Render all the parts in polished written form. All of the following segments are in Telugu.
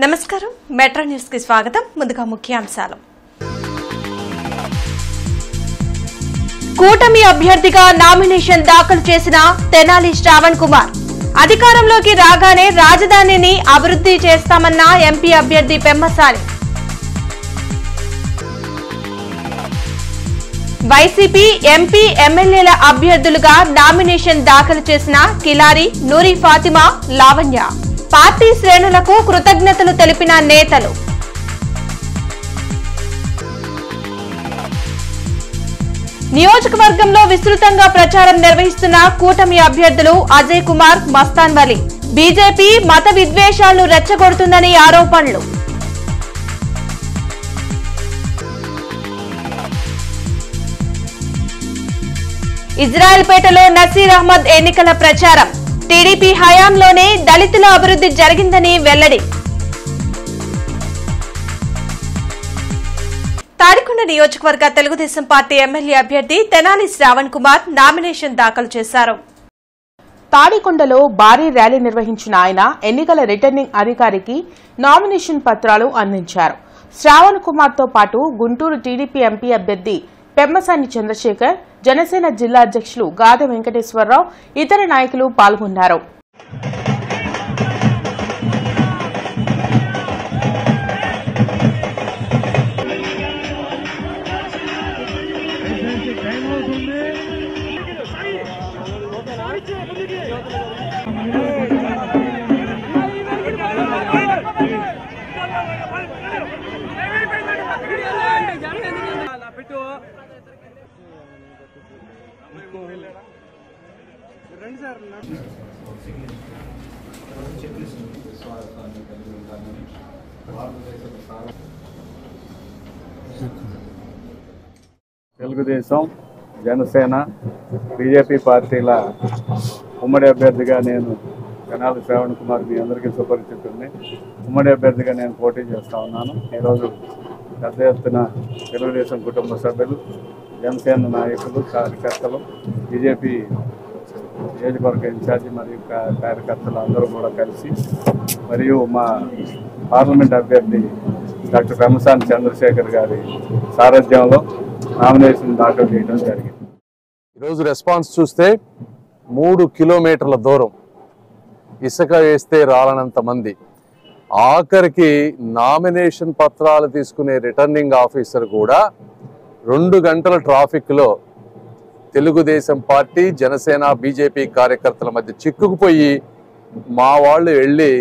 నమస్కారం మెట్రో న్యూస్ కి స్వాగతం. ముందుగా ముఖ్యాంశాలు. కూటమి అభ్యర్థిగా నామినేషన్ దాఖలు చేసిన తెనాలి శ్రావణ్ కుమార్ అధికారంలోకి రాగానే రాజధానిని అభివృద్ధి చేస్తామన్న ఎంపీ అభ్యర్థి పెమ్మసాని. వైసీపీ ఎంపీ ఎమ్మెల్యేల అభ్యర్థులుగా నామినేషన్ దాఖలు చేసిన కిలారి, నూరి ఫాతిమా, లావణ్య పార్టీ శ్రేణులకు కృతజ్ఞతలు తెలిపిన నేతలు. నియోజకవర్గంలో విస్తృతంగా ప్రచారం నిర్వహిస్తున్న కూటమి అభ్యర్థులు అజయ్ కుమార్, మస్తాన్ వలి. బీజేపీ మత విద్వేషాలను రెచ్చగొడుతుందని ఆరోపణలు. ఇజ్రాయెల్పేటలో నసీర్ అహ్మద్ ఎన్నికల ప్రచారం. టీడీపీ హయాంలోనే దళితుల అభివృద్ధి జరిగిందని వెల్లడి. తాడికొండ నియోజకవర్గ తెలుగుదేశం పార్టీ ఎమ్మెల్యే అభ్యర్థి తెనాలి శ్రావణ్ కుమార్ నామినేషన్ దాఖలు చేశారు. తాడికొండలో భారీ ర్యాలీ నిర్వహించిన ఆయన ఎన్నికల రిటర్నింగ్ అధికారికి నామినేషన్ పత్రాలు అందించారు. శ్రావణ్ కుమార్ తో పాటు గుంటూరు టీడీపీ ఎంపీ అభ్యర్థి పెమ్మసాని చంద్రశేఖర్, జనసేన జిల్లా అధ్యక్షులు గాదె వెంకటేశ్వరరావు, ఇతర నాయకులు పాల్గొన్నారు. తెలుగుదేశం, జనసేన, బీజేపీ పార్టీల ఉమ్మడి అభ్యర్థిగా నేను తెనాలి శ్రావణ్ కుమార్ మీ అందరికీ సుపరిచితుడిని. ఉమ్మడి అభ్యర్థిగా నేను పోటీ చేస్తూ ఉన్నాను. ఈరోజు పెద్ద ఎత్తున తెలుగుదేశం కుటుంబ సభ్యులు, జనసేన నాయకులు, కార్యకర్తలు, బీజేపీ నియోజకవర్గ ఇన్ఛార్జి మరియు కార్యకర్తలు అందరూ కూడా కలిసి మరియు మా పార్లమెంట్ అభ్యర్థి డాక్టర్ పెమ్మసాని చంద్రశేఖర్ గారి సారథ్యంలో నామినేషన్ దాఖలు చేయడం జరిగింది. ఈరోజు రెస్పాన్స్ చూస్తే 3 కిలోమీటర్ల దూరం ఇసుక వేస్తే రాలనంత మంది, ఆఖరికి నామినేషన్ పత్రాలు తీసుకునే రిటర్నింగ్ ఆఫీసర్ కూడా 2 గంటల ట్రాఫిక్లో తెలుగుదేశం పార్టీ, జనసేన, బీజేపీ కార్యకర్తల మధ్య చిక్కుకుపోయి మా వాళ్ళు వెళ్ళి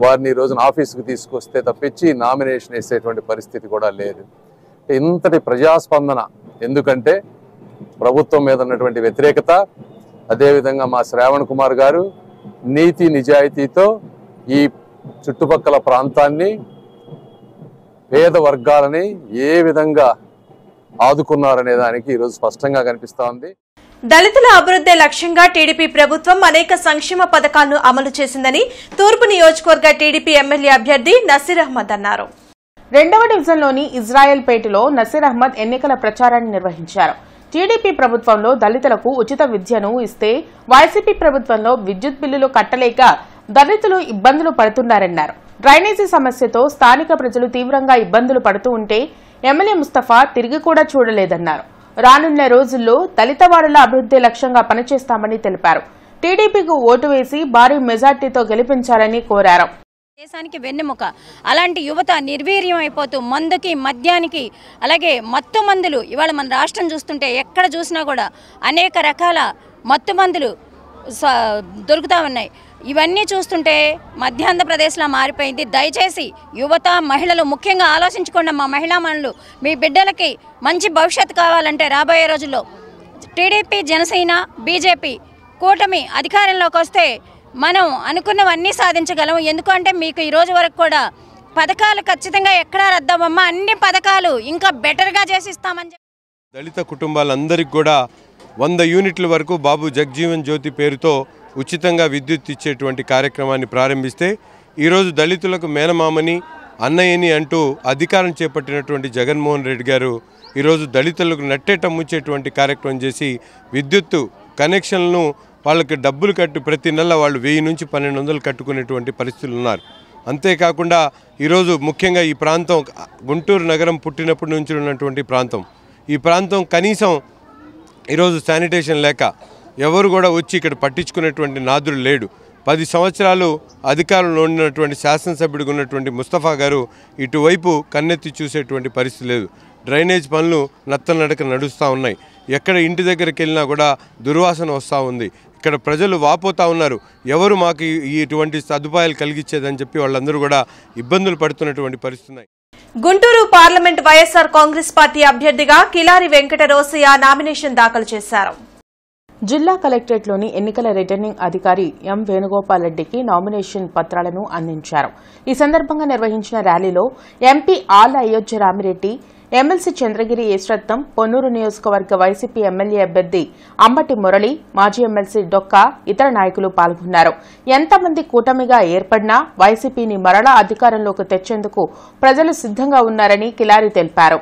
వారిని ఈ రోజున ఆఫీసుకు తీసుకొస్తే తప్పించి నామినేషన్ వేసేటువంటి పరిస్థితి కూడా లేదు. ఇంతటి ప్రజాస్పందన ఎందుకంటే ప్రభుత్వం మీద ఉన్నటువంటి వ్యతిరేకత, అదేవిధంగా మా శ్రావణ్ కుమార్ గారు నీతి నిజాయితీతో ఈ చుట్టుపక్కల ప్రాంతాన్ని, పేద వర్గాలని ఏ విధంగా ఆదుకున్నారనే దానికి ఈరోజు స్పష్టంగా కనిపిస్తా ఉంది. దళితుల అభివృద్ధి లక్ష్యంగా టీడీపీ ప్రభుత్వం అనేక సంక్షేమ పథకాలను అమలు చేసిందని తూర్పు నియోజకవర్గ టీడీపీ ఎమ్మెల్యే అభ్యర్థి నసీర్ అహ్మద్ అన్నారు. 2వ డివిజన్లోని ఇజ్రాయెల్పేటలో నసీర్ అహ్మద్ ఎన్నికల ప్రచారాన్ని నిర్వహించారు. టీడీపీ ప్రభుత్వంలో దళితులకు ఉచిత విద్యను ఇస్తే వైసీపీ ప్రభుత్వంలో విద్యుత్ బిల్లులు కట్టలేక దళితులు ఇబ్బందులు పడుతున్నారన్నారు. డ్రైనేజీ సమస్యతో స్థానిక ప్రజలు తీవ్రంగా ఇబ్బందులు పడుతూ ఉంటే ఎమ్మెల్యే ముస్తఫా తిరిగి కూడా చూడలేదన్నారు. రానున్న రోజుల్లో దళితవాడల అభివృద్ధి లక్ష్యంగా పనిచేస్తామని తెలిపారు. టీడీపీకి ఓటు వేసి భారీ మెజార్టీతో గెలిపించాలని కోరారు. దేశానికి వెన్నెముక అలాంటి యువత నిర్వీర్యం అయిపోతూ మందుకి, మద్యానికి, అలాగే మత్తు మందులు ఇవాళ మన రాష్ట్రం చూస్తుంటే ఎక్కడ చూసినా కూడా అనేక రకాల మత్తు మందులు దొరుకుతూ ఉన్నాయి. ఇవన్నీ చూస్తుంటే మధ్యాంధ్రప్రదేశ్లో మారిపోయింది. దయచేసి యువత, మహిళలు ముఖ్యంగా ఆలోచించుకోండి. మా మహిళా మనులు, మీ బిడ్డలకి మంచి భవిష్యత్తు కావాలంటే రాబోయే రోజుల్లో టీడీపీ, జనసేన, బీజేపీ కూటమి అధికారంలోకి వస్తే మనం అనుకున్నవన్నీ సాధించగలం. ఎందుకంటే మీకు ఈ రోజు వరకు కూడా పథకాలు ఖచ్చితంగా ఎక్కడా రద్దవమ్మా, అన్ని పథకాలు ఇంకా బెటర్గా చేసిస్తామని చెప్పి దళిత కుటుంబాలందరికీ కూడా 100 యూనిట్ల వరకు బాబు జగ్జీవన్ జ్యోతి పేరుతో ఉచితంగా విద్యుత్ ఇచ్చేటువంటి కార్యక్రమాన్ని ప్రారంభిస్తే ఈరోజు దళితులకు మేనమామని, అన్నయ్యని అంటూ అధికారం చేపట్టినటువంటి జగన్మోహన్ రెడ్డి గారు ఈరోజు దళితులకు నట్టేట ముంచేటువంటి కార్యక్రమం చేసి విద్యుత్తు కనెక్షన్లను వాళ్ళకి డబ్బులు కట్టి ప్రతి నెల వాళ్ళు 1000 నుంచి 1200 కట్టుకునేటువంటి పరిస్థితులు ఉన్నారు. అంతేకాకుండా ఈరోజు ముఖ్యంగా ఈ ప్రాంతం గుంటూరు నగరం పుట్టినప్పటి నుంచి ఉన్నటువంటి ప్రాంతం. ఈ ప్రాంతం కనీసం ఈరోజు శానిటేషన్ లేక ఎవరు కూడా వచ్చి ఇక్కడ పట్టించుకునేటువంటి నాదుడు లేడు. 10 సంవత్సరాలు అధికారంలో ఉన్నటువంటి శాసనసభ్యుడిగా ఉన్నటువంటి ముస్తఫా గారు ఇటువైపు కన్నెత్తి చూసేటువంటి పరిస్థితి లేదు. డ్రైనేజ్ పనులు నత్తనడక నడుస్తూ ఉన్నాయి. ఎక్కడ ఇంటి దగ్గరికి వెళ్ళినా కూడా దుర్వాసన వస్తూ ఉంది. ఇక్కడ ప్రజలు వాపోతూ ఉన్నారు, ఎవరు మాకు ఇటువంటి సదుపాయాలు కలిగించేదని చెప్పి వాళ్ళందరూ కూడా ఇబ్బందులు పడుతున్నటువంటి పరిస్థితి. గుంటూరు పార్లమెంట్ వైఎస్ఆర్ కాంగ్రెస్ పార్టీ అభ్యర్థిగా కిలారి వెంకట రోసయ్య నామినేషన్ దాఖలు చేశారు. జిల్లా కలెక్టరేట్లోని ఎన్నికల రిటర్నింగ్ అధికారి ఎం వేణుగోపాల్ రెడ్డికి నామినేషన్ పత్రాలను అందించారు. ఈ సందర్భంగా నిర్వహించిన ర్యాలీలో ఎంపీ ఆళ్ల అయోధ్య రామిరెడ్డి, ఎమ్మెల్సీ చంద్రగిరి ఈశ్వరత్నం, పొన్నూరు నియోజకవర్గ వైసీపీ ఎమ్మెల్యే అభ్యర్థి అంబటి మురళి, మాజీ ఎమ్మెల్సీ డొక్కా, ఇతర నాయకులు పాల్గొన్నారు. ఎంతమంది కూటమిగా ఏర్పడినా వైసీపీని మరలా అధికారంలోకి తెచ్చేందుకు ప్రజలు సిద్దంగా ఉన్నారని కిలారి తెలిపారు.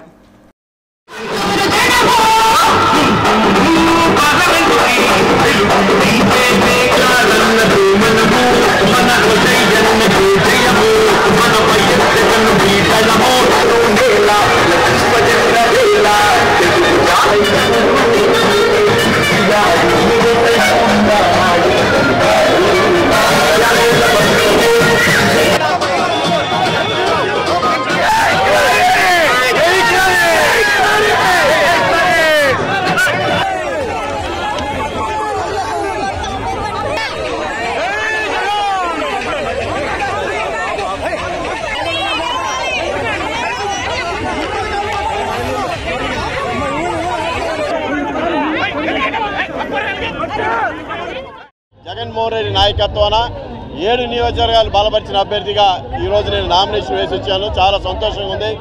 జగన్మోహన్ రెడ్డి నాయకత్వాన 7 నియోజకవర్గాలు బలపరిచిన అభ్యర్థిగా ఈరోజు నేను నామినేషన్ వేసి వచ్చాను. చాలా సంతోషంగా ఉంది.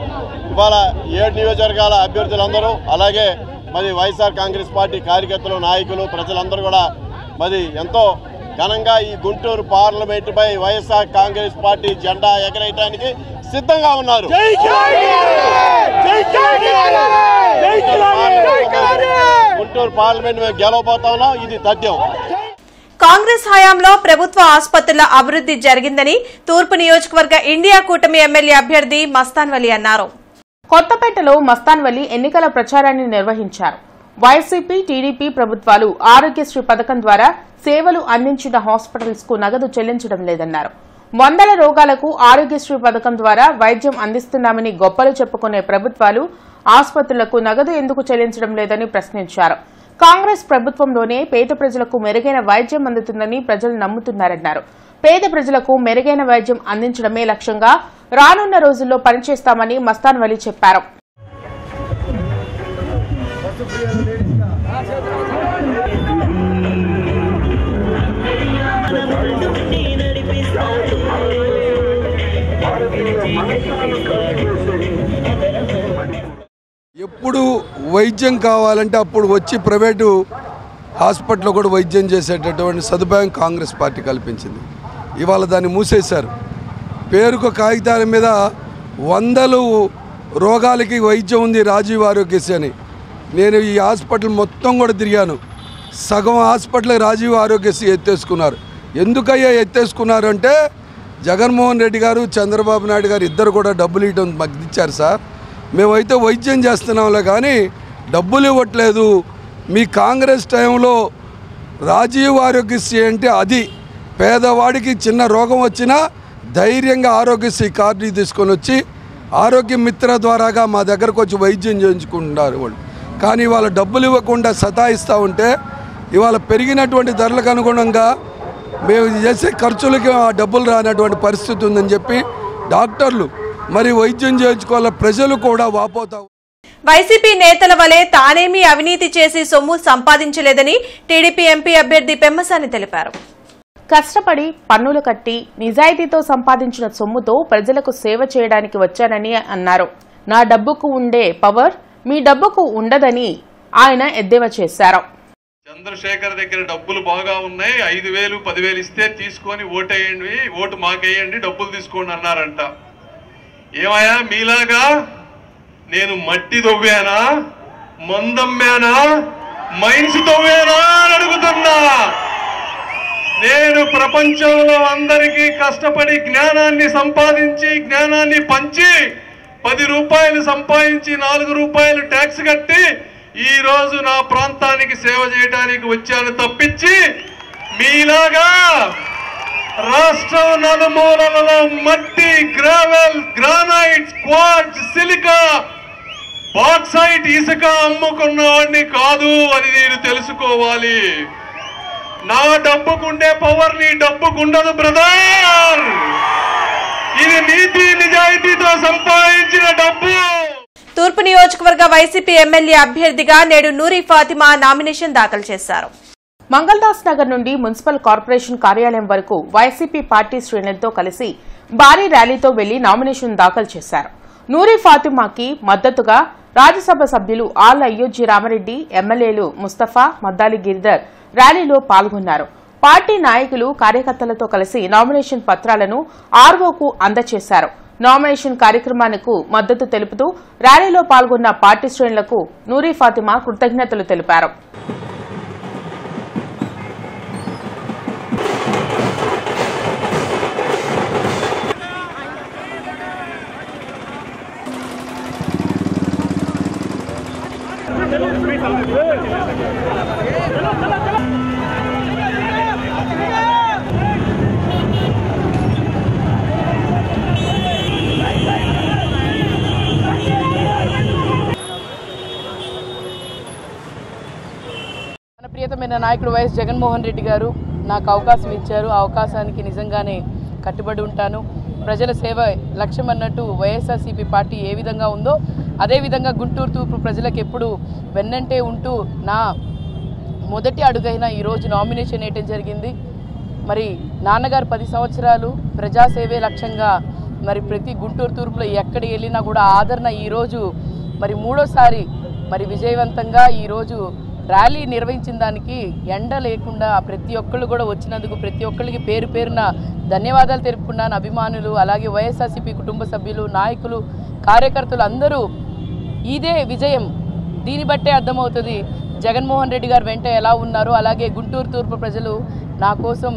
ఇవాళ 7 నియోజకవర్గాల అభ్యర్థులందరూ అలాగే మరి వైఎస్ఆర్ కాంగ్రెస్ పార్టీ కార్యకర్తలు, నాయకులు, ప్రజలందరూ కూడా మరి ఎంతో ఘనంగా ఈ గుంటూరు పార్లమెంటుపై వైఎస్ఆర్ కాంగ్రెస్ పార్టీ జెండా ఎగరేయడానికి సిద్ధంగా ఉన్నారు. గుంటూరు పార్లమెంట్ మేము గెలవబోతా ఉన్నాం. ఇది తథ్యం. కాంగ్రెస్ హయాంలో ప్రభుత్వ ఆసుపత్రుల అభివృద్ది జరిగిందని తూర్పు నియోజకవర్గ ఇండియా కూటమి ఎమ్మెల్యే అభ్యర్థి మస్తాన్ వలి అన్నారు. కొత్తపేటలో మస్తాన్ వలి ఎన్నికల ప్రచారాన్ని నిర్వహించారు. వైసీపీ, టీడీపీ ప్రభుత్వాలు ఆరోగ్యశ్రీ పథకం ద్వారా సేవలు అందించిన హాస్పిటల్స్ కు నగదు చెల్లించడం లేదన్నారు. వందల రోగాలకు ఆరోగ్యశ్రీ పథకం ద్వారా వైద్యం అందిస్తున్నామని గొప్పలు చెప్పుకునే ప్రభుత్వాలు ఆసుపత్రులకు నగదు ఎందుకు చెల్లించడం లేదని ప్రశ్నించారు. కాంగ్రెస్ ప్రభుత్వంలోనే పేద ప్రజలకు మెరుగైన వైద్యం అందుతుందని ప్రజలు నమ్ముతున్నారన్నారు. పేద ప్రజలకు మెరుగైన వైద్యం అందించడమే లక్ష్యంగా రానున్న రోజుల్లో పనిచేస్తామని మస్తాన్ వలి చెప్పారు. ఎప్పుడు వైద్యం కావాలంటే అప్పుడు వచ్చి ప్రైవేటు హాస్పిటల్లో కూడా వైద్యం చేసేటటువంటి సదుపాయం కాంగ్రెస్ పార్టీ కల్పించింది. ఇవాళ దాన్ని మూసేశారు. పేరుకు కాగితాల మీద 100 రోగాలకి వైద్యం ఉంది రాజీవ్ ఆరోగ్యశ్రీ అని. నేను ఈ హాస్పిటల్ మొత్తం కూడా తిరిగాను. సగం హాస్పిటల్ రాజీవ్ ఆరోగ్యశ్రీ ఎత్తేసుకున్నారు. ఎందుకయ్యా ఎత్తేసుకున్నారు అంటే జగన్మోహన్ రెడ్డి గారు, చంద్రబాబు నాయుడు గారు ఇద్దరు కూడా డబ్బులు ఇవ్వడం మాకు ఇచ్చారు సార్. మేమైతే వైద్యం చేస్తున్నాంలే కానీ డబ్బులు ఇవ్వట్లేదు. మీ కాంగ్రెస్ టైంలో రాజీవ్ ఆరోగ్యశ్రీ అంటే అది పేదవాడికి చిన్న రోగం వచ్చినా ధైర్యంగా ఆరోగ్యశ్రీ కార్డు తీసుకొని వచ్చి ఆరోగ్య మిత్ర ద్వారాగా మా దగ్గరకు వచ్చి వైద్యం చేయించుకుంటున్నారు వాళ్ళు. కానీ వాళ్ళ డబ్బులు ఇవ్వకుండా సతాయిస్తూ ఉంటే ఇవాళ పెరిగినటువంటి ధరలకు అనుగుణంగా మేము చేసే ఖర్చులకి ఆ డబ్బులు రానటువంటి పరిస్థితి ఉందని చెప్పి డాక్టర్లు మరి వైద్యం చేయించుకోవాల, ప్రజలు కూడా వాపోతావు. వైసీపీ నేతల వలె తానేమీ అవినీతి చేసి సొమ్ము సంపాదించలేదని టీడీపీ ఎంపీ అభ్యర్థి పెమ్మసాని తెలిపారు. కష్టపడి పన్నులు కట్టి నిజాయితీతో సంపాదించిన సొమ్ముతో ప్రజలకు సేవ చేయడానికి వచ్చానని అన్నారు. నా డబ్బుకు ఉండే పవర్ మీ డబ్బుకు ఉండదని ఆయన ఎద్దేవా చేశారు. చంద్రశేఖర్ దగ్గర డబ్బులు బాగా ఉన్నాయి, 5,000 10,000 ఇస్తే తీసుకొని ఓటేయండి, ఓటు మాకేయండి, డబ్బులు తీసుకోండి అన్నారంట. ఏమయ్యా మీలాగా నేను మట్టి తవ్వానా, మందమ్మానా, మైన్స్ తవ్వానా అని అడుగుతున్నా. నేను ప్రపంచంలో అందరికీ కష్టపడి జ్ఞానాన్ని సంపాదించి జ్ఞానాన్ని పంచి 10 రూపాయలు సంపాదించి 4 రూపాయలు ట్యాక్స్ కట్టి ఈ రోజు నా ప్రాంతానికి సేవ చేయడానికి వచ్చాను తప్పించి మీలాగా రాష్ట్రం నలుమూలలలో మట్టి, gravel, granite, quartz, silica, bauxite, ఇసుక అమ్ముకున్న వాడిని కాదు అని నేను తెలుసుకోవాలి. నా డబ్బుకుండే పవర్ నీ డబ్బుకుండదు బ్రదర్. ఇది నీతి నిజాయితీతో సంపాదించిన డబ్బు. తూర్పు నియోజకవర్గ వైసీపీ ఎమ్మెల్యే అభ్యర్థిగా నేడు నూరి ఫాతిమా నామినేషన్ దాఖలు చేశారు. మంగళదాస్ నగర్ నుండి మున్సిపల్ కార్పొరేషన్ కార్యాలయం వరకు వైసీపీ పార్టీ శ్రేణులతో కలిసి భారీ ర్యాలీతో వెళ్లి నామినేషన్ దాఖలు చేశారు. నూరి ఫాతిమాకి మద్దతుగా రాజ్యసభ సభ్యులు ఆళ్ల అయ్యోజీ రామరెడ్డి, ఎమ్మెల్యేలు ముస్తఫా, మద్దాలి గిరిధర్ ర్యాలీలో పాల్గొన్నారు. పార్టీ నాయకులు, కార్యకర్తలతో కలిసి నామినేషన్ పత్రాలను ఆర్ఓకు అందజేశారు. నామినేషన్ కార్యక్రమానికి మద్దతు తెలుపుతూ ర్యాలీలో పాల్గొన్న పార్టీ శ్రేణులకు నూరి ఫాతిమా కృతజ్ఞతలు తెలిపారు. ప్రియతమైన నాయకుడు వైఎస్ జగన్మోహన్ రెడ్డి గారు నాకు అవకాశం ఇచ్చారు. ఆ అవకాశానికి నిజంగానే కట్టుబడి ఉంటాను. ప్రజల సేవ లక్ష్యం అన్నట్టు వైఎస్ఆర్సీపీ పార్టీ ఏ విధంగా ఉందో అదేవిధంగా గుంటూరు తూర్పు ప్రజలకు ఎప్పుడు వెన్నంటే ఉంటూ నా మొదటి అడుగైన ఈరోజు నామినేషన్ వేయటం జరిగింది. మరి నాన్నగారు 10 సంవత్సరాలు ప్రజాసేవే లక్ష్యంగా మరి ప్రతి గుంటూరు తూర్పులో ఎక్కడికి వెళ్ళినా కూడా ఆదరణ ఈరోజు మరి 3వసారి మరి విజయవంతంగా ఈరోజు ర్యాలీ నిర్వహించిన దానికి ఎండ లేకుండా ప్రతి ఒక్కళ్ళు కూడా వచ్చినందుకు ప్రతి ఒక్కళ్ళకి పేరు పేరున ధన్యవాదాలు తెలుపుకున్నాను. అభిమానులు, అలాగే వైఎస్ఆర్సీపీ కుటుంబ సభ్యులు, నాయకులు, కార్యకర్తలు అందరూ ఇదే విజయం. దీన్ని బట్టే అర్థమవుతుంది జగన్మోహన్ రెడ్డి గారు వెంట ఎలా ఉన్నారో, అలాగే గుంటూరు తూర్పు ప్రజలు నా కోసం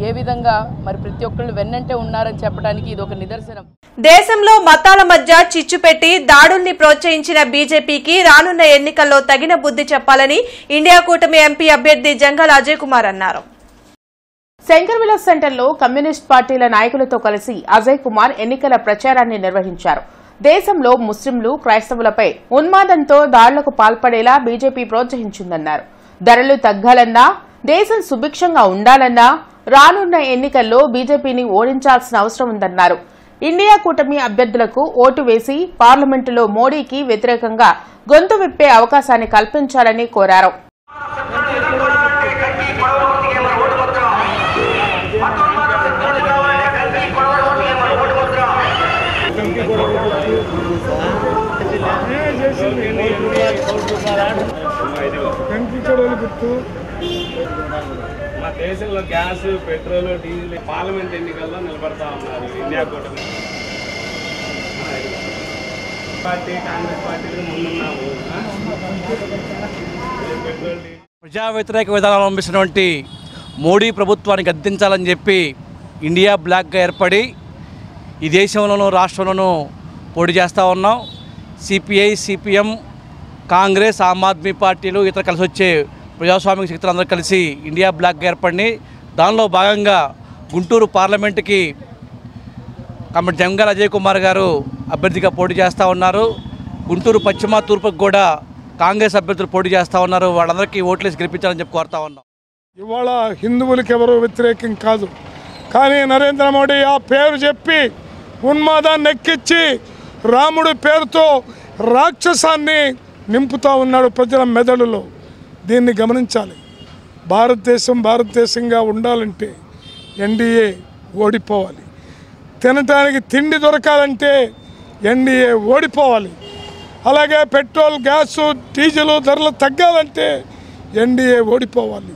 ఏ విధంగా మరి ప్రతి ఒక్కళ్ళు వెన్నంటే ఉన్నారని చెప్పడానికి ఇది ఒక నిదర్శనం. దేశంలో మతాల మధ్య చిచ్చు పెట్టి దాడుల్ని ప్రోత్సహించిన బీజేపీకి రానున్న ఎన్నికల్లో తగిన బుద్ధి చెప్పాలని ఇండియా కూటమి ఎంపీ అభ్యర్థి జంగాల అజయ్ కుమార్ అన్నారు. శంకర్ విలాస్ సెంటర్లో కమ్యూనిస్ట్ పార్టీల నాయకులతో కలిసి అజయ్ కుమార్ ఎన్నికల ప్రచారాన్ని నిర్వహించారు. దేశంలో ముస్లింలు, క్రైస్తవులపై ఉన్మాదంతో దాడులకు పాల్పడేలా బీజేపీ ప్రోత్సహించిందన్నారు. ధరలు తగ్గాలన్నా, దేశం సుభిక్షంగా ఉండాలన్నా రానున్న ఎన్నికల్లో బీజేపీని ఓడించాల్సిన అవసరం ఉందన్నారు. ఇండియా కూటమి అభ్యర్థులకు ఓటు వేసి పార్లమెంటులో మోడీకి వ్యతిరేకంగా గొంతు విప్పే అవకాశాన్ని కల్పించాలని కోరారు. మా దేశంలో గ్యాస్, పెట్రోల్, డీజిల్ పార్లమెంట్ ఎన్నికల్లో నిలబడతా ఉన్నారు ఇండియా కూటమి పార్టీ, కాంగ్రెస్ పార్టీలు ముందున్నాము. ప్రజా వ్యతిరేక విధానాలు అవలంబిస్తున్నటువంటి మోడీ ప్రభుత్వాన్ని గద్దించాలని చెప్పి ఇండియా బ్లాక్గా ఏర్పడి ఈ దేశంలోనూ రాష్ట్రంలోనూ పోటీ చేస్తూ ఉన్నాం. సిపిఐ, సిపిఎం, కాంగ్రెస్, ఆమ్ ఆద్మీ పార్టీలు ఇతర కలిసి వచ్చే ప్రజాస్వామిక శక్తులు అందరూ కలిసి ఇండియా బ్లాక్గా ఏర్పడి దానిలో భాగంగా గుంటూరు పార్లమెంటుకి కమిటీ జంగాల అజయ్ కుమార్ గారు అభ్యర్థిగా పోటీ చేస్తూ ఉన్నారు. గుంటూరు పశ్చిమ, తూర్పుకు కూడా కాంగ్రెస్ అభ్యర్థులు పోటీ చేస్తూ ఉన్నారు. వాళ్ళందరికీ ఓట్లేసి గెలిపించాలని చెప్పి కోరుతా ఉన్నాం. ఇవాళ హిందువులకి ఎవరు వ్యతిరేకం కాదు, కానీ నరేంద్ర మోడీ ఆ పేరు చెప్పి ఉన్మాదాన్ని ఎక్కించి రాముడి పేరుతో రాక్షసాన్ని నింపుతూ ఉన్నాడు ప్రజల మెదడులో. దీన్ని గమనించాలి. భారతదేశంగా ఉండాలంటే ఎన్డీఏ ఓడిపోవాలి. తినటానికి తిండి దొరకాలంటే ఎన్డీఏ ఓడిపోవాలి. అలాగే పెట్రోల్, గ్యాసు, డీజిల్ ధరలు తగ్గాలంటే ఎన్డీఏ ఓడిపోవాలి.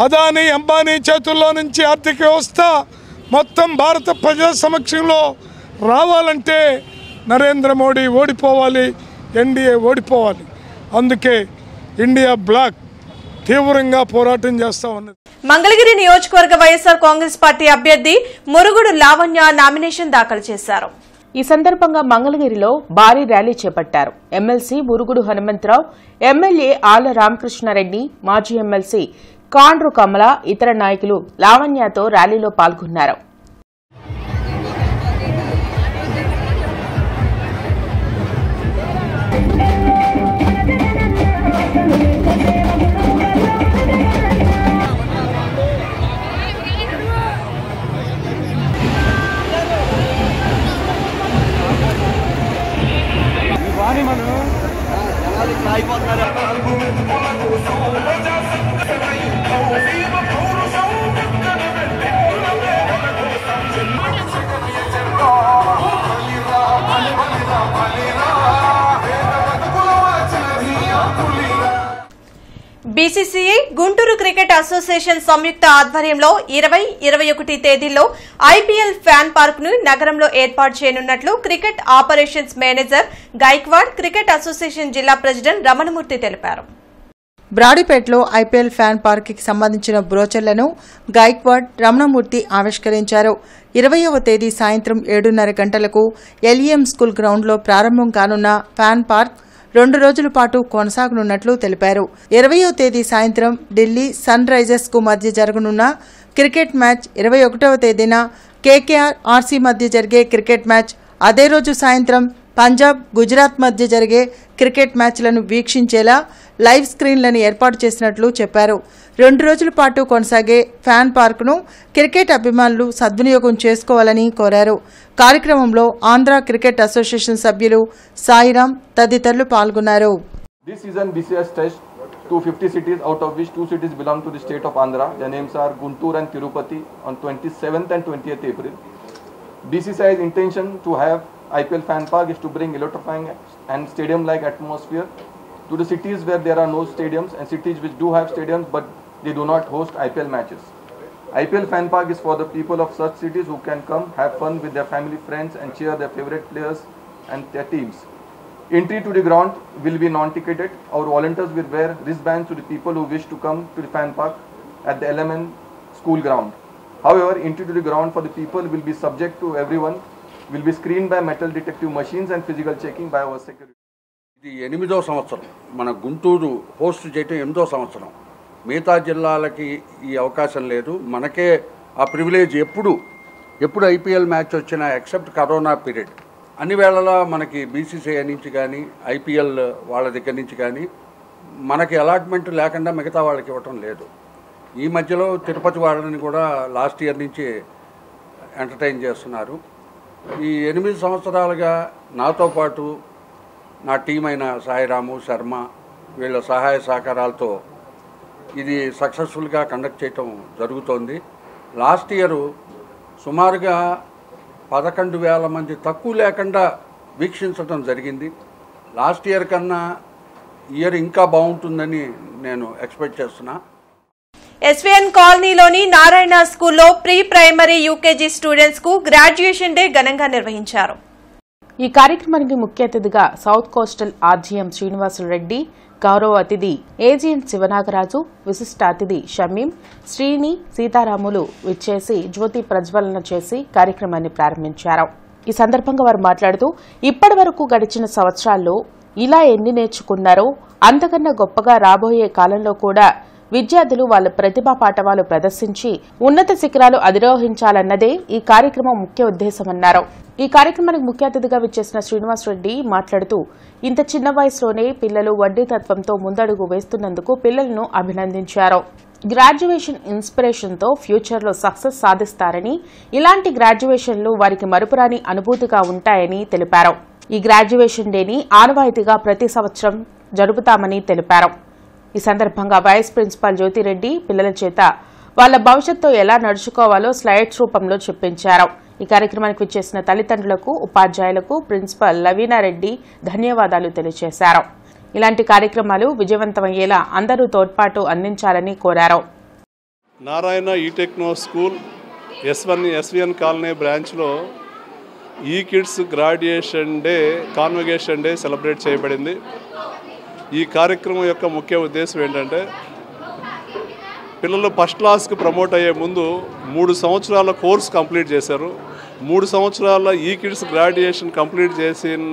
అదానీ, అంబానీ చేతుల్లో నుంచి ఆర్థిక వ్యవస్థ మొత్తం భారత ప్రజల సమక్షంలో రావాలంటే నరేంద్ర మోడీ ఓడిపోవాలి, ఎన్డీఏ ఓడిపోవాలి. అందుకే ఇండియా బ్లాక్ తీవ్రంగా పోరాటం చేస్తూ ఉన్నది. మంగళగిరి నియోజకవర్గ వైఎస్ఆర్ కాంగ్రెస్ పార్టీ అభ్యర్థి మురుగుడు లావణ్య నామినేషన్ దాఖలు చేశారు. ఈ సందర్భంగా మంగళగిరిలో భారీ ర్యాలీ చేపట్టారు. ఎమ్మెల్సీ మురుగుడు హనుమంతరావు, ఎమ్మెల్యే ఆళ్ల రామకృష్ణారెడ్డి, మాజీ ఎమ్మెల్సీ కాండ్రు కమల, ఇతర నాయకులు లావణ్యతో ర్యాలీలో పాల్గొన్నారు. బీసీసీఐ గుంటూరు క్రికెట్ అసోసియేషన్ సంయుక్త ఆధ్వర్యంలో 20-21 తేదీల్లో ఐపీఎల్ ఫ్యాన్ పార్క్ ను నగరంలో ఏర్పాటు చేయనున్నట్లు cricket operations manager Gaikwad cricket association జిల్లా ప్రెసిడెంట్ రమణమూర్తి తెలిపారు. బ్రాడీపేటలో ఐపీఎల్ ఫ్యాన్ పార్క్ కి సంబంధించిన బ్రోచర్లను గైక్వాడ్ రమణమూర్తి ఆవిష్కరించారు. 20వ తేదీ సాయంత్రం 7:30 గంటలకు ఎల్ఈఎం స్కూల్ గ్రౌండ్లో ప్రారంభం కానున్న ఫ్యాన్ పార్క్ 2 రోజుల పాటు కొనసాగనున్నట్లు తెలిపారు. 20వ తేదీ సాయంత్రం ఢిల్లీ సన్ రైజర్స్ కు మధ్య జరగనున్న క్రికెట్ మ్యాచ్, 21వ తేదీన కేకేఆర్ ఆర్సీ మధ్య జరిగే క్రికెట్ మ్యాచ్, అదే రోజు సాయంత్రం పంజాబ్ గుజరాత్ మధ్య జరిగే క్రికెట్ మ్యాచ్లను వీక్షించేలా లైవ్ స్క్రీన్లను ఏర్పాటు చేసినట్లు చెప్పారు. 2 రోజుల పాటు కొనసాగే ఫ్యాన్ పార్క్ను క్రికెట్ అభిమానులు సద్వినియోగం చేసుకోవాలని కోరారు. కార్యక్రమంలో ఆంధ్ర క్రికెట్ అసోసియేషన్ సభ్యులు సాయిరాం తదితరులు పాల్గొన్నారు. This season BCS touched 250 cities, out of which 2 cities belong to the state of Andhra. The names are Guntur and Tirupati on 27th and 20th April. BCCI's intention to have IPL fan park is to bring electrifying and stadium-like atmosphere to the cities where there are no stadiums and cities which do have stadiums but they do not host IPL matches. IPL fan park is for the people of such cities who can come, have fun with their family, friends and cheer their favorite players and their teams. Entry to the ground will be non-ticketed. Our volunteers will wear wristbands to the people who wish to come to the fan park at the LMN school ground. However, entry to the ground for the people will be subject to everyone, will be screened by metal detective machines and physical checking by our security. ఇది 8వ సంవత్సరం మన గుంటూరు హోస్ట్ చేయటం 8వ సంవత్సరం. మిగతా జిల్లాలకి ఈ అవకాశం లేదు. మనకే ఆ ప్రివిలేజ్ ఎప్పుడు ఐపీఎల్ మ్యాచ్ వచ్చినా ఎక్సెప్ట్ కరోనా పీరియడ్ అన్ని వేళలా మనకి బీసీసీఐ నుంచి కానీ ఐపీఎల్ వాళ్ళ దగ్గర నుంచి కానీ మనకి అలాట్మెంట్ లేకుండా మిగతా వాళ్ళకి ఇవ్వటం లేదు. ఈ మధ్యలో తిరుపతి వాళ్ళని కూడా లాస్ట్ ఇయర్ నుంచి ఎంటర్టైన్ చేస్తున్నారు. ఈ 8 సంవత్సరాలుగా నాతో పాటు నా టీం అయిన సాయిరాము, శర్మ వీళ్ళ సహాయ సహకారాలతో ఇది సక్సెస్ఫుల్గా కండక్ట్ చేయటం జరుగుతోంది. లాస్ట్ ఇయర్ సుమారుగా 11,000 మంది తక్కువ లేకుండా వీక్షించడం జరిగింది. లాస్ట్ ఇయర్ కన్నా ఇయర్ ఇంకా బాగుంటుందని నేను ఎక్స్పెక్ట్ చేస్తున్నా. ఎస్వీఎన్ కాలనీలోని నారాయణ స్కూల్లో ప్రీ ప్రైమరీ యూకేజీ స్టూడెంట్స్ కు గ్రాడ్యుయేషన్ డే ఘనంగా నిర్వహించారు. ఈ కార్యక్రమానికి ముఖ్య అతిథిగా south coastal RGM Srinivasulu Reddy, గౌరవ అతిథి ఏజీఎన్ శివనాగరాజు, విశిష్ట అతిథి షమీం, శ్రీని, సీతారాములు విచ్చేసి జ్యోతి ప్రజ్వలన చేసి కార్యక్రమాన్ని ప్రారంభించారు. ఈ సందర్భంగా వారు మాట్లాడుతూ ఇప్పటి వరకు గడిచిన సంవత్సరాల్లో ఇలా ఎన్ని నేర్చుకున్నారో అంతకన్నా గొప్పగా రాబోయే కాలంలో కూడా విద్యార్థులు వాళ్ళ ప్రతిభా పాఠవాలు ప్రదర్శించి ఉన్నత శిఖరాలు అధిరోహించాలన్నదే ఈ కార్యక్రమం ముఖ్య ఉద్దేశమన్నారు. ఈ కార్యక్రమానికి ముఖ్య అతిథిగా విచ్చేసిన శ్రీనివాసరెడ్డి మాట్లాడుతూ ఇంత చిన్న వయసులోనే పిల్లలు వడ్డీతత్వంతో ముందడుగు వేస్తున్నందుకు పిల్లలను అభినందించారు. గ్రాడ్యుయేషన్ ఇన్స్పిరేషన్తో ఫ్యూచర్లో సక్సెస్ సాధిస్తారని, ఇలాంటి గ్రాడ్యుయేషన్లు వారికి మరుపురాని అనుభూతిగా ఉంటాయని తెలిపారు. ఈ గ్రాడ్యుయేషన్ డేని ఆనవాయితీగా ప్రతి సంవత్సరం జరుపుతామని తెలిపారు. ఈ సందర్భంగా వైస్ ప్రిన్సిపాల్ జ్యోతిరెడ్డి పిల్లల చేత వాళ్ల భవిష్యత్తు ఎలా నడుచుకోవాలో స్లైడ్స్ రూపంలో చెప్పించారు. ఈ కార్యక్రమానికి విచ్చేసిన తల్లిదండ్రులకు, ఉపాధ్యాయులకు ప్రిన్సిపల్ లవీనారెడ్డి ధన్యవాదాలు తెలియజేశారు. ఇలాంటి కార్యక్రమాలు విజయవంతమయ్యేలా అందరూ తోడ్పాటు అందించాలని కోరారు. Narayana e-Techno school SVN colony బ్రాంచ్లో ఈ kids graduation day, convocation day celebrate చేయబడింది. ఈ కార్యక్రమం యొక్క ముఖ్య ఉద్దేశం ఏంటంటే పిల్లలు ఫస్ట్ క్లాస్కి ప్రమోట్ అయ్యే ముందు 3 సంవత్సరాల కోర్స్ కంప్లీట్ చేశారు. 3 సంవత్సరాల ఈ కిడ్స్ గ్రాడ్యుయేషన్ కంప్లీట్ చేసిన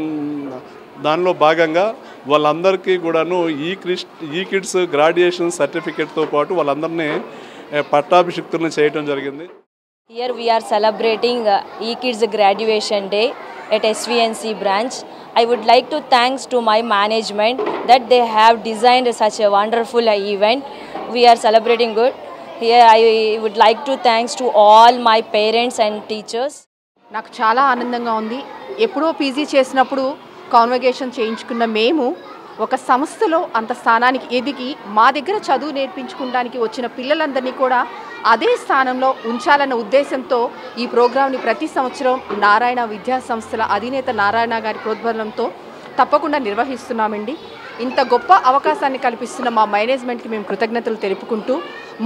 దానిలో భాగంగా వాళ్ళందరికీ కూడాను ఈ కిడ్స్ గ్రాడ్యుయేషన్ సర్టిఫికేట్తో పాటు వాళ్ళందరినీ పట్టాభిషిక్తులను చేయడం జరిగింది. Here we are celebrating E-Kids Graduation Day at SVNC branch. I would like to thanks to my management that they have designed such a wonderful event. We are celebrating good. Here I would like to thanks to all my parents and teachers. నాకు చాలా ఆనందంగా ఉంది. ఎప్పుడో పీజీ చేసినప్పుడు కాన్వకేషన్ చేయించుకున్న మేము ఒక సంస్థలో అంత స్థానానికి ఎదిగి మా దగ్గర చదువు నేర్పించుకోవడానికి వచ్చిన పిల్లలందరినీ కూడా అదే స్థానంలో ఉంచాలన్న ఉద్దేశంతో ఈ ప్రోగ్రాంని ప్రతి సంవత్సరం నారాయణ విద్యా సంస్థల అధినేత నారాయణ గారి ప్రోద్బలంతో తప్పకుండా నిర్వహిస్తున్నామండి. ఇంత గొప్ప అవకాశాన్ని కల్పిస్తున్న మా మేనేజ్మెంట్కి మేము కృతజ్ఞతలు తెలుపుకుంటూ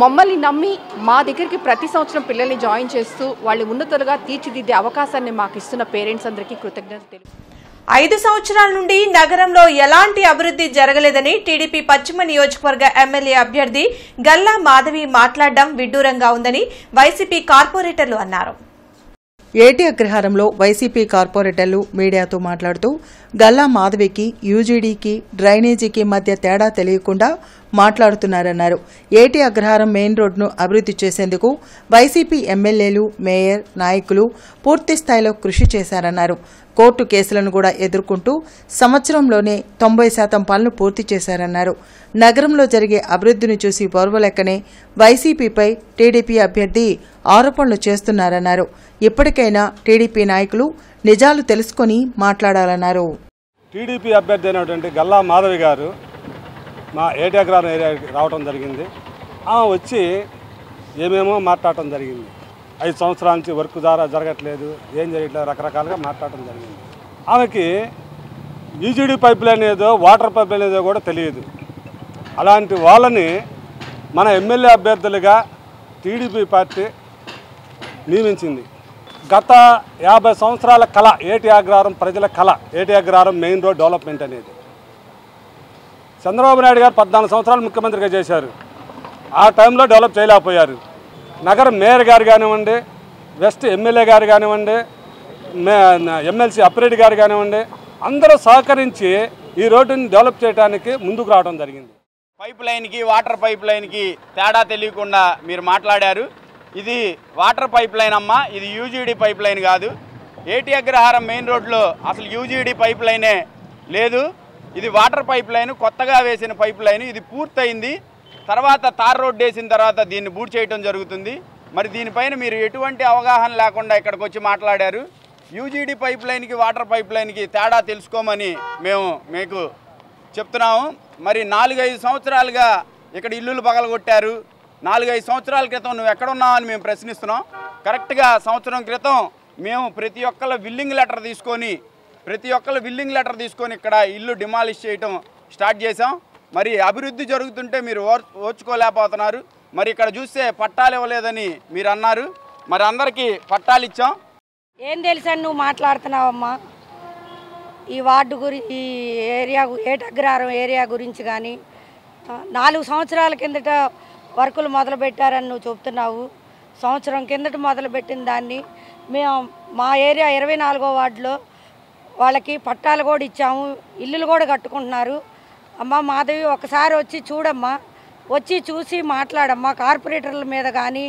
మమ్మల్ని నమ్మి మా దగ్గరికి ప్రతి సంవత్సరం పిల్లల్ని జాయిన్ చేస్తూ వాళ్ళు ఉన్నతులుగా తీర్చిదిద్దే అవకాశాన్ని మాకు ఇస్తున్న పేరెంట్స్ అందరికీ కృతజ్ఞతలు తెలుపు. 5 సంవత్సరాల నుండి నగరంలో ఎలాంటి అభివృద్ధి జరగలేదని టీడీపీ పశ్చిమ నియోజకవర్గ ఎమ్మెల్యే అభ్యర్థి గల్లా మాధవి మాట్లాడడం విడ్డూరంగా ఉందని వైసీపీ కార్పొరేటర్లు అన్నారు. ఏటి అగ్రహారంలో వైసీపీ కార్పొరేటర్లు మీడియాతో మాట్లాడుతూ గల్లా మాధవికి యూజీడీకి డ్రైనేజీకి మధ్య తేడా తెలియకుండా మాట్లాడుతున్నారన్నారు. ఏటి అగ్రహారం మెయిన్ రోడ్ను అభివృద్ధి చేసేందుకు వైసీపీ ఎమ్మెల్యేలు, మేయర్, నాయకులు పూర్తి స్థాయిలో కృషి చేశారన్నారు. కోర్టు కేసులను కూడా ఎదుర్కొంటూ సంవత్సరంలోనే 90% పనులు పూర్తి చేశారన్నారు. నగరంలో జరిగే అభివృద్ధిని చూసి ఓర్వలేకనే వైసీపీపై టీడీపీ అభ్యర్థి ఆరోపణలు చేస్తున్నారన్నారు. ఇప్పటికైనా టీడీపీ నాయకులు నిజాలు తెలుసుకుని మాట్లాడాలన్నారు. టీడీపీ అభ్యర్థి అయినటువంటి గల్లా మాధవి గారు మా ఏటి అగ్రహారం ఏరియాకి రావడం జరిగింది. ఆమె వచ్చి ఏమేమో మాట్లాడటం జరిగింది. 5 సంవత్సరాల నుంచి వర్క్ జరగట్లేదు, ఏం జరగట్లేదు, రకరకాలుగా మాట్లాడటం జరిగింది. ఆమెకి యూజీడీ పైప్ లైన్ ఏదో వాటర్ పైప్ లైన్ ఏదో కూడా తెలియదు. అలాంటి వాళ్ళని మన ఎమ్మెల్యే అభ్యర్థులుగా టీడీపీ పార్టీ నియమించింది. గత 50 సంవత్సరాల కళ ఏటి అగ్రహారం ప్రజల కళ, ఏటి అగ్రహారం మెయిన్ రోడ్ డెవలప్మెంట్ అనేది. చంద్రబాబు నాయుడు గారు 14 సంవత్సరాలు ముఖ్యమంత్రిగా చేశారు. ఆ టైంలో డెవలప్ చేయలేకపోయారు. నగర మేయర్ గారు కానివ్వండి, వెస్ట్ ఎమ్మెల్యే గారు కానివ్వండి, ఎమ్మెల్సీ అప్పిరెడ్డి గారు కానివ్వండి, అందరూ సహకరించి ఈ రోడ్డుని డెవలప్ చేయడానికి ముందుకు రావడం జరిగింది. పైప్ లైన్కి వాటర్ పైప్ లైన్కి తేడా తెలియకుండా మీరు మాట్లాడారు. ఇది వాటర్ పైప్ లైన్ అమ్మా, ఇది యూజీడీ పైప్ లైన్ కాదు. ఏటి అగ్రహారం మెయిన్ రోడ్లో అసలు యూజీడీ పైప్ లైనే లేదు. ఇది వాటర్ పైప్ లైన్, కొత్తగా వేసిన పైప్ లైన్. ఇది పూర్తయింది. తర్వాత తార్ రోడ్ వేసిన తర్వాత దీన్ని బూట్ చేయడం జరుగుతుంది. మరి దీనిపైన మీరు ఎటువంటి అవగాహన లేకుండా ఇక్కడికి వచ్చి మాట్లాడారు. యూజీడీ పైప్ లైన్కి వాటర్ పైప్ లైన్కి తేడా తెలుసుకోమని మేము మీకు చెప్తున్నాము. మరి 4-5 సంవత్సరాలుగా ఇక్కడ ఇల్లులు పగలగొట్టారు. 4-5 సంవత్సరాల క్రితం నువ్వు ఎక్కడున్నావు అని మేము ప్రశ్నిస్తున్నాం. కరెక్ట్గా సంవత్సరం క్రితం మేము ప్రతి ఒక్కళ్ళ విల్లింగ్ లెటర్ తీసుకొని ఇక్కడ ఇల్లు డిమాలిష్ చేయటం స్టార్ట్ చేసాం. మరి అభివృద్ధి జరుగుతుంటే మీరు ఓర్చుకోలేకపోతున్నారు. మరి ఇక్కడ చూస్తే పట్టాలు ఇవ్వలేదని మీరు అన్నారు. మరి అందరికీ పట్టాలు ఇచ్చాం. ఏం తెలుసని నువ్వు మాట్లాడుతున్నావమ్మా? ఈ వార్డు ఈ ఏరియా ఏటి అగ్రహారం ఏరియా గురించి కానీ 4 సంవత్సరాల కిందట వర్కులు మొదలుపెట్టారని నువ్వు చెప్తున్నావు. సంవత్సరం కిందట మొదలుపెట్టిన దాన్ని మేము మా ఏరియా 24వ వార్డులో వాళ్ళకి పట్టాలు కూడా ఇచ్చాము, ఇల్లులు కూడా కట్టుకుంటున్నారు. అమ్మ మాధవి ఒకసారి వచ్చి చూడమ్మా, వచ్చి చూసి మాట్లాడమ్మా. కార్పొరేటర్ల మీద కానీ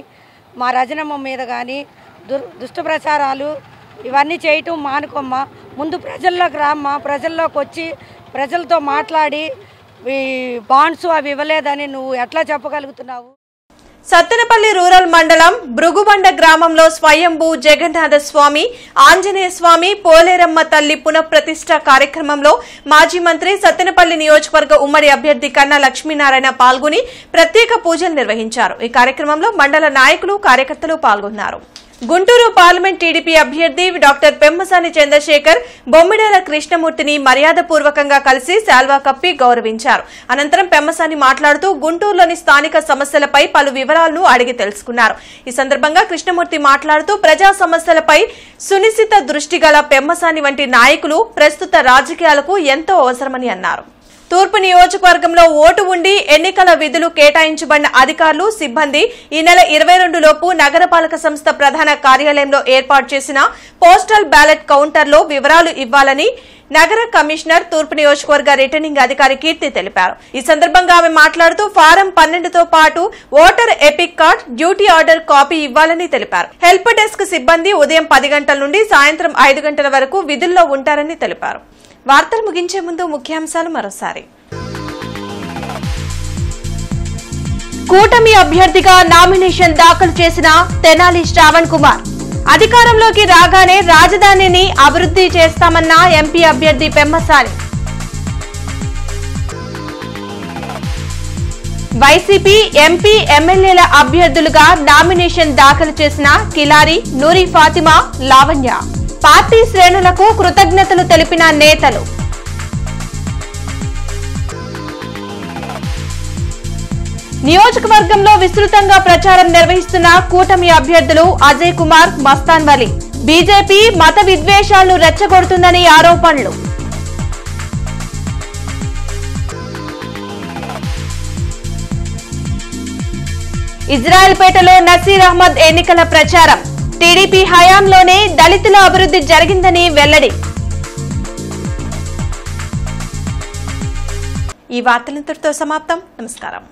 మా రజనమ్మ మీద కానీ దుష్ట ప్రచారాలు ఇవన్నీ చేయటం మానుకోమ్మా. ముందు ప్రజల్లోకి రామ్మా, ప్రజల్లోకి వచ్చి ప్రజలతో మాట్లాడి ఈ బాండ్స్ అవి ఇవ్వలేదని నువ్వు ఎట్లా చెప్పగలుగుతున్నావు? సత్తెనపల్లి రూరల్ మండలం భృగుబండ గ్రామంలో స్వయంభూ జగన్నాథ స్వామి, ఆంజనేయ స్వామి, పోలేరమ్మ తల్లి పునఃప్రతిష్ఠ కార్యక్రమంలో మాజీ మంత్రి సత్తెనపల్లి నియోజకవర్గ ఉమ్మడి అభ్యర్థి కన్నా లక్ష్మీనారాయణ పాల్గొని ప్రత్యేక పూజలు నిర్వహించారు. ఈ కార్యక్రమంలో మండల నాయకులు, కార్యకర్తలు పాల్గొన్నారు. గుంటూరు పార్లమెంట్ టీడీపీ అభ్యర్థి డాక్టర్ పెమ్మసాని చంద్రశేఖర్ బొమ్మిడాల కృష్ణమూర్తిని మర్యాదపూర్వకంగా కలిసి శాల్వా కప్పి గౌరవించారు. అనంతరం పెమ్మసాని మాట్లాడుతూ గుంటూరులోని స్థానిక సమస్యలపై పలు వివరాలను అడిగి తెలుసుకున్నారు. ఈ సందర్భంగా కృష్ణమూర్తి మాట్లాడుతూ ప్రజా సమస్యలపై సునిశిత దృష్టి గల పెమ్మసాని వంటి నాయకులు ప్రస్తుత రాజకీయాలకు ఎంతో అవసరమని అన్నారు. తూర్పు నియోజకవర్గంలో ఓటు ఉండి ఎన్నికల విధులు కేటాయించబడిన అధికారులు సిబ్బంది ఈ నెల 22 లోపు నగరపాలక సంస్థ ప్రధాన కార్యాలయంలో ఏర్పాటు చేసిన పోస్టల్ బ్యాలెట్ కౌంటర్లో వివరాలు ఇవ్వాలని నగర కమిషనర్ తూర్పు నియోజకవర్గ రిటర్నింగ్ అధికారి కీర్తి తెలిపారు. ఈ సందర్భంగా ఆమె మాట్లాడుతూ ఫారం 12తో పాటు voter epic card, duty order copy ఇవ్వాలని తెలిపారు. హెల్ప్ డెస్క్ సిబ్బంది ఉదయం 10 గంటల నుండి సాయంత్రం 5 గంటల వరకు విధుల్లో ఉంటారని తెలిపారు. వార్తలు ముగించే ముందు ముఖ్యాంశాలు మరోసారి. కూటమి అభ్యర్థిగా నామినేషన్ దాఖలు చేసిన తెనాలి శ్రావణ్ కుమార్ అధికారంలోకి రాగానే రాజధానిని అభివృద్ధి చేస్తామన్న ఎంపీ అభ్యర్థి పెమ్మసాని. వైసీపీ ఎంపీ ఎమ్మెల్యేల అభ్యర్థులుగా నామినేషన్ దాఖలు చేసిన కిలారి, నూరి ఫాతిమా, లావణ్య. పార్టీ శ్రేణులకు కృతజ్ఞతలు తెలిపిన నేతలు. నియోజకవర్గంలో విస్తృతంగా ప్రచారం నిర్వహిస్తున్న కూటమి అభ్యర్థులు అజయ్ కుమార్, మస్తాన్ వలి. బీజేపీ మత విద్వేషాలను రెచ్చగొడుతుందని ఆరోపణలు. ఇజ్రాయెల్పేటలో నసీర్ అహ్మద్ ఎన్నికల ప్రచారం. టీడీపీ హయాంలోనే దళితుల అభివృద్ధి జరిగిందని వెల్లడి. ఈ వార్తలంతటితో సమాప్తం. నమస్కారం.